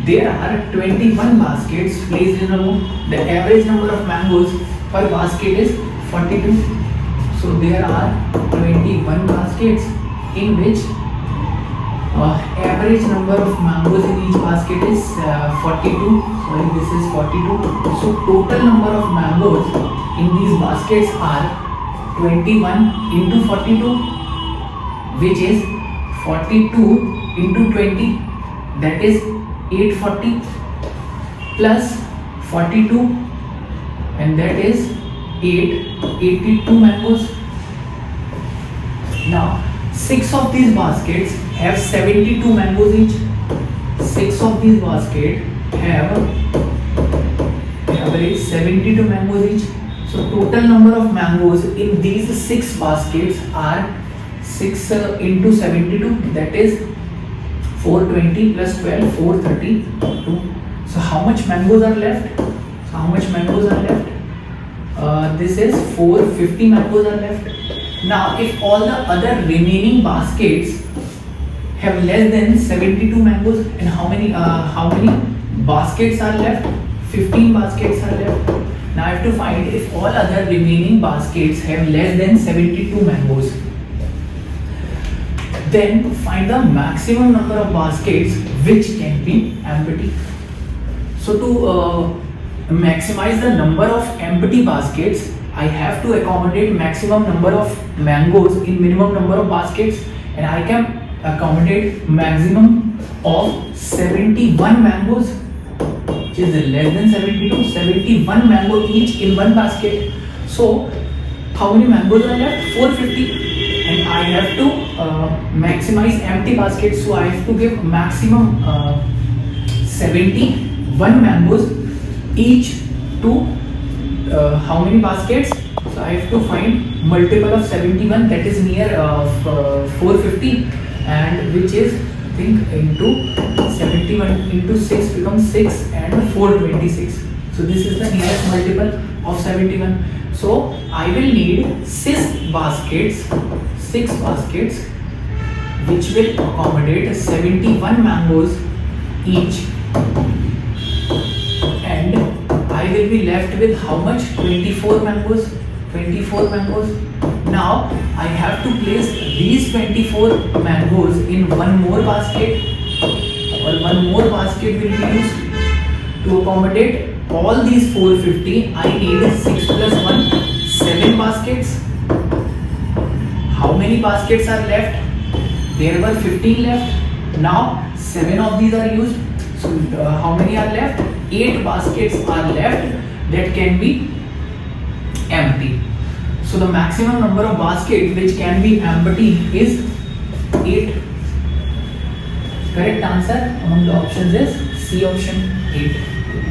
there are 21 baskets placed in a row. The average number of mangoes per basket is 42. So there are 21 baskets in which average number of mangoes in each basket is 42. Sorry, this is 42. So total number of mangoes in these baskets are 21 into 42, which is 42 into 20, that is 840, plus 42, and that is 882 mangoes. Now 6 of these baskets have 72 mangoes each. 6 of these baskets have average 72 mangoes each. So total number of mangoes in these 6 baskets are 6 into 72, that is 420 plus 12, 432. So how much mangoes are left? This is 450 mangoes are left. Now if all the other remaining baskets have less than 72 mangoes, and how many baskets are left? 15 baskets are left. Now I have to find if all other remaining baskets have less than 72 mangoes. Then find the maximum number of baskets which can be empty. So to maximize the number of empty baskets, I have to accommodate maximum number of mangoes in minimum number of baskets, and I can accommodate maximum of 71 mangoes, which is less than 72, 71 mango each in one basket. So how many mangoes are left? 450. And I have to maximize empty baskets, so I have to give maximum 71 mangoes each to how many baskets? So I have to find multiple of 71, that is near 450, and which is I think into 71 into 6 becomes 6 and 426. So this is the nearest multiple of 71. So I will need 6 baskets which will accommodate 71 mangoes each, and I will be left with how much? 24 mangoes. Now I have to place these 24 mangoes in one more basket, or one more basket will be used to accommodate all these 450. I need 6 plus 1, 7 baskets. How many baskets are left? There were 15 left. Now 7 of these are used. So how many are left? 8 baskets are left that can be empty. So the maximum number of baskets which can be empty is 8. Correct answer among the options is C option, 8.